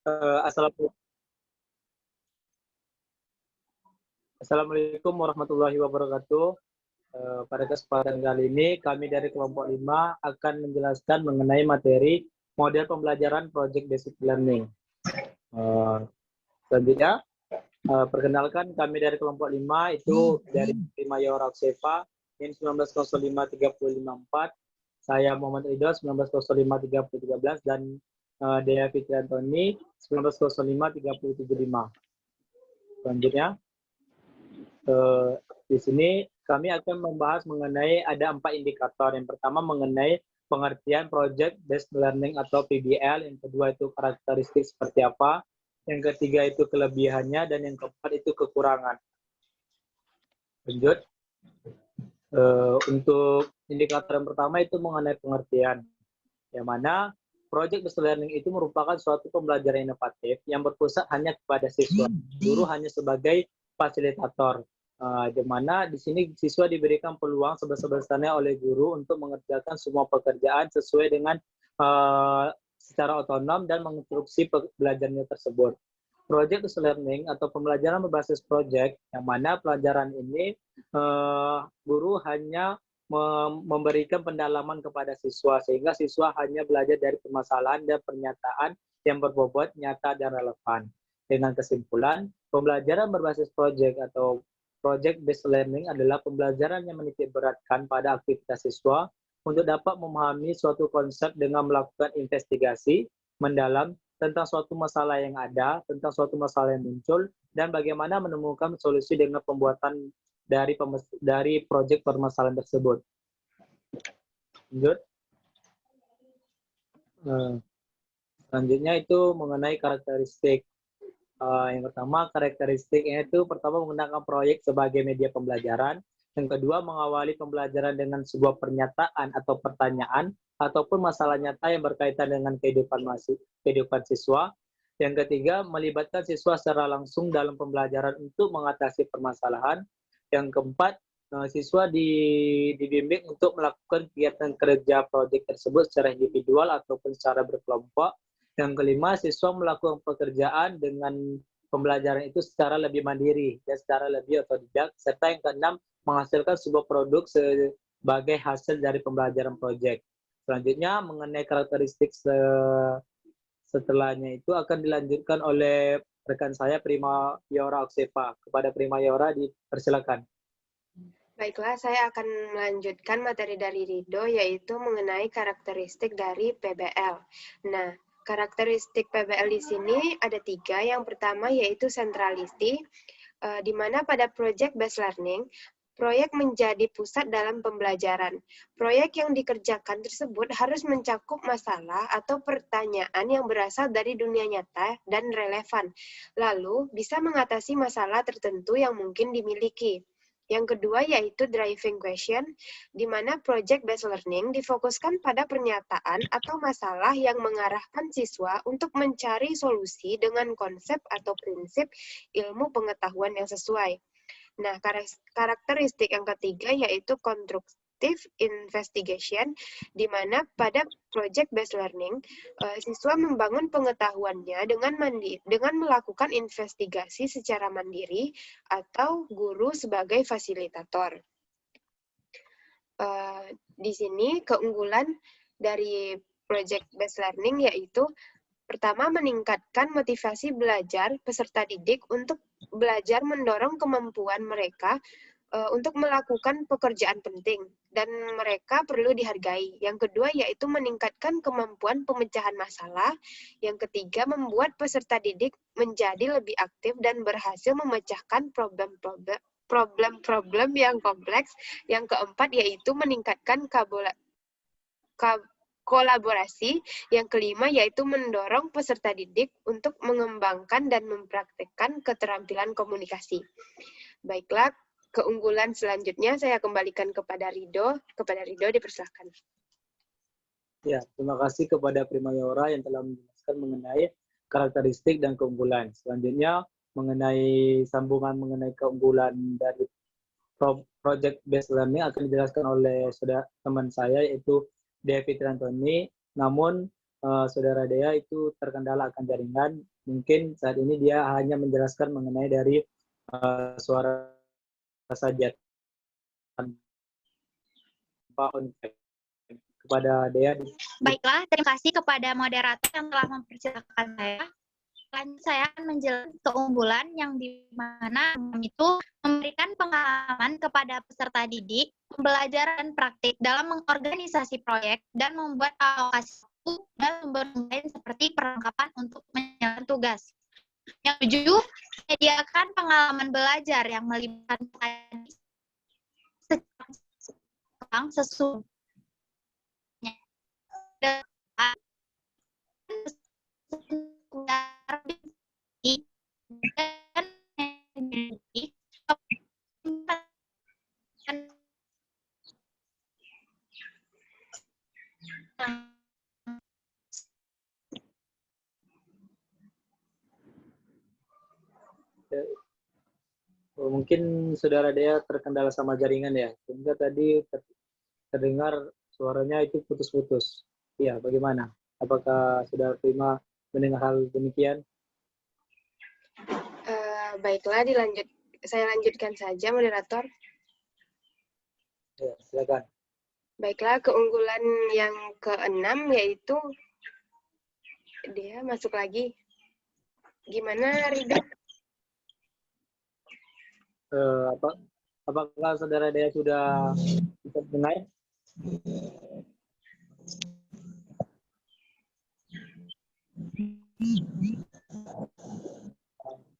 Assalamualaikum Assalamualaikum warahmatullahi wabarakatuh. Pada kesempatan kali ini, kami dari kelompok 5 akan menjelaskan mengenai materi model pembelajaran Project Basic Learning. Selanjutnya, perkenalkan kami dari kelompok 5 itu dari Prima Yora Oxeva, NIM 19053554, saya Muhammad Ridho 19053013, dan Dea Fitri Antoni 19053075. Selanjutnya, di sini kami akan membahas mengenai ada 4 indikator. Yang pertama mengenai pengertian Project Based Learning atau PBL, yang kedua itu karakteristik seperti apa, yang ketiga itu kelebihannya, dan yang keempat itu kekurangan. Lanjut. Untuk indikator yang pertama itu mengenai pengertian, yang mana Project Based Learning itu merupakan suatu pembelajaran inovatif yang berpusat hanya kepada siswa. Guru hanya sebagai fasilitator, di mana di sini siswa diberikan peluang sebesar-besarnya oleh guru untuk mengerjakan semua pekerjaan sesuai dengan secara otonom dan menginstruksi belajarnya tersebut. Project Based Learning atau pembelajaran berbasis project, yang mana pelajaran ini guru hanya memberikan pendalaman kepada siswa, sehingga siswa hanya belajar dari permasalahan dan pernyataan yang berbobot, nyata, dan relevan. Dengan kesimpulan, pembelajaran berbasis project atau Project Based Learning adalah pembelajaran yang menitik beratkan pada aktivitas siswa untuk dapat memahami suatu konsep dengan melakukan investigasi mendalam tentang suatu masalah yang ada, tentang suatu masalah yang muncul, dan bagaimana menemukan solusi dengan pembuatan dari proyek permasalahan tersebut. Lanjut. Selanjutnya itu mengenai karakteristik. Yang pertama, karakteristiknya itu pertama menggunakan proyek sebagai media pembelajaran. Yang kedua, mengawali pembelajaran dengan sebuah pernyataan atau pertanyaan ataupun masalah nyata yang berkaitan dengan kehidupan siswa. Yang ketiga, melibatkan siswa secara langsung dalam pembelajaran untuk mengatasi permasalahan. Yang keempat, siswa dibimbing untuk melakukan kegiatan kerja proyek tersebut secara individual ataupun secara berkelompok. Yang kelima, siswa melakukan pekerjaan dengan pembelajaran itu secara lebih mandiri dan secara lebih otodidak. Serta yang keenam, menghasilkan sebuah produk sebagai hasil dari pembelajaran proyek. Selanjutnya, mengenai karakteristik setelahnya itu akan dilanjutkan oleh rekan saya, Prima Yora Oxeva. Kepada Prima Yora, dipersilakan. Baiklah, saya akan melanjutkan materi dari Ridho, yaitu mengenai karakteristik dari PBL. Nah, karakteristik PBL di sini ada 3. Yang pertama yaitu centrality, di mana pada project based learning, proyek menjadi pusat dalam pembelajaran. Proyek yang dikerjakan tersebut harus mencakup masalah atau pertanyaan yang berasal dari dunia nyata dan relevan, lalu bisa mengatasi masalah tertentu yang mungkin dimiliki. Yang kedua yaitu driving question, di mana project based learning difokuskan pada pernyataan atau masalah yang mengarahkan siswa untuk mencari solusi dengan konsep atau prinsip ilmu pengetahuan yang sesuai. Nah, karakteristik yang ketiga yaitu constructive investigation, di mana pada project based learning, siswa membangun pengetahuannya dengan melakukan investigasi secara mandiri atau guru sebagai fasilitator. Di sini keunggulan dari project based learning yaitu pertama, meningkatkan motivasi belajar peserta didik untuk belajar mendorong kemampuan mereka untuk melakukan pekerjaan penting dan mereka perlu dihargai. Yang kedua yaitu meningkatkan kemampuan pemecahan masalah. Yang ketiga, membuat peserta didik menjadi lebih aktif dan berhasil memecahkan problem-problem yang kompleks. Yang keempat yaitu meningkatkan kolaborasi. Yang kelima yaitu mendorong peserta didik untuk mengembangkan dan mempraktikkan keterampilan komunikasi. Baiklah, keunggulan selanjutnya saya kembalikan kepada Ridho. Kepada Ridho dipersilakan. Ya, terima kasih kepada Prima Yora yang telah menjelaskan mengenai karakteristik dan keunggulan. Selanjutnya mengenai sambungan mengenai keunggulan dari project based learning akan dijelaskan oleh teman saya yaitu Dea Fitri Antoni. Namun Saudara Dea itu terkendala akan jaringan. Mungkin saat ini dia hanya menjelaskan mengenai dari suara saja tanpa on cam. Kepada Dea. Baiklah, terima kasih kepada moderator yang telah mempersilahkan saya. Selanjutnya saya akan menjelaskan keunggulan yang di mana itu memberikan pengalaman kepada peserta didik, pembelajaran praktik dalam mengorganisasi proyek dan membuat alokasi waktu dan sumber lain seperti perlengkapan untuk menyelesaikan tugas. Yang ketujuh, menyediakan pengalaman belajar yang melibatkan sesuai Mungkin saudara Dea terkendala sama jaringan ya, sehingga tadi terdengar suaranya itu putus-putus. Iya, bagaimana? Apakah sudah terima mendengar hal demikian? Baiklah, saya lanjutkan saja, moderator. Ya, silakan. Baiklah, keunggulan yang keenam yaitu dia masuk lagi. Gimana, Ridho? Apakah saudara Dea sudah bisa dengar?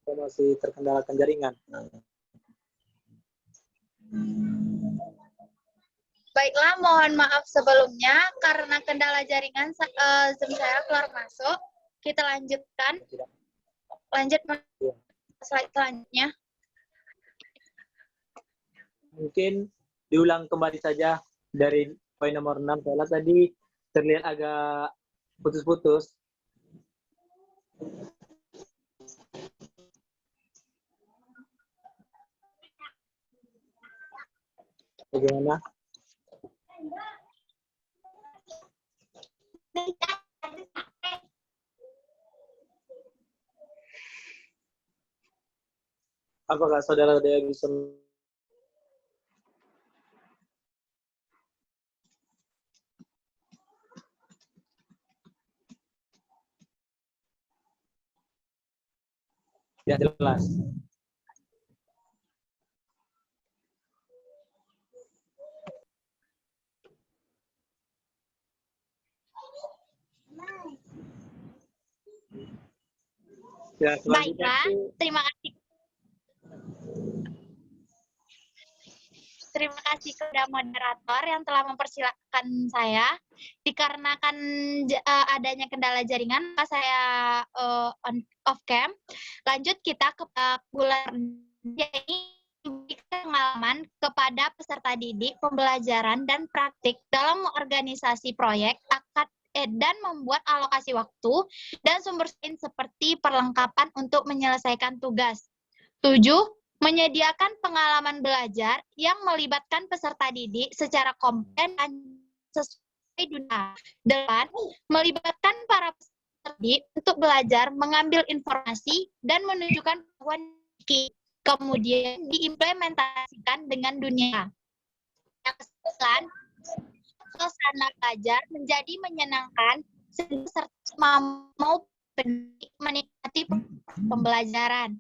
Saya masih terkendalakan jaringan. Baiklah, mohon maaf sebelumnya karena kendala jaringan Zoom saya keluar masuk. Kita lanjutkan. Lanjut slide selanjutnya. Mungkin diulang kembali saja dari poin nomor 6. Soalnya tadi terlihat agak putus-putus. Bagaimana? Apakah saudara Dea bisa ya jelas? Ya, baiklah, terima kasih. Terima kasih kepada moderator yang telah mempersilahkan saya. Dikarenakan adanya kendala jaringan, maka saya off cam. Lanjut kita ke bulan ini pengalaman kepada peserta didik, pembelajaran dan praktik dalam organisasi proyek dan membuat alokasi waktu dan sumber lain seperti perlengkapan untuk menyelesaikan tugas. 7. Menyediakan pengalaman belajar yang melibatkan peserta didik secara kompeten dan sesuai dunia. 8. Melibatkan para peserta didik untuk belajar mengambil informasi dan menunjukkan pengetahuan kemudian diimplementasikan dengan dunia. Yang ke-9, suasana belajar menjadi menyenangkan serta mau menikmati pembelajaran.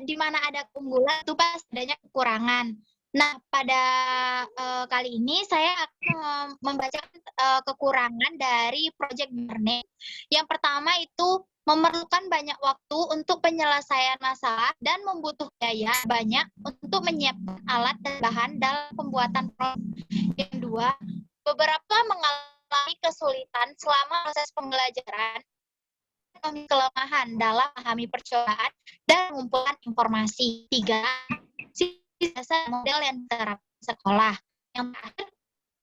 Di mana ada keunggulan itu pasti adanya kekurangan. Nah, pada kali ini saya akan membacakan kekurangan dari Project Learning. Yang pertama itu memerlukan banyak waktu untuk penyelesaian masalah dan membutuhkan biaya banyak untuk menyiapkan alat dan bahan dalam pembuatan proyek. Yang kedua, beberapa mengalami kesulitan selama proses pembelajaran, kelemahan dalam memahami percobaan dan mengumpulkan informasi. 3. Sisa model yang diterapkan sekolah. Yang terakhir,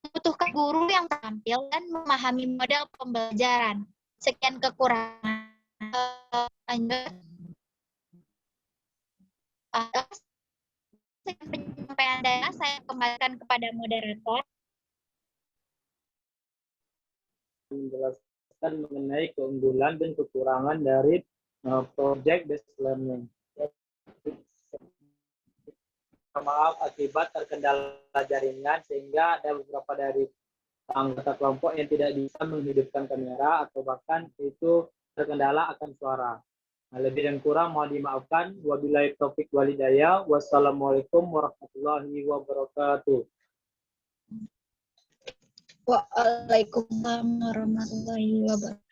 membutuhkan guru yang terampil dan memahami model pembelajaran. Sekian kekurangan. Lanjut. penyampaian data saya kembalikan kepada moderator. Menjelaskan mengenai keunggulan dan kekurangan dari project based learning. Maaf akibat terkendala jaringan sehingga ada beberapa dari anggota kelompok yang tidak bisa menghidupkan kamera atau bahkan itu terkendala akan suara. Nah, lebih dan kurang mohon dimaafkan. Wabillahi taufik walhidayah. Wassalamualaikum warahmatullahi wabarakatuh. Waalaikumsalam warahmatullahi wabarakatuh.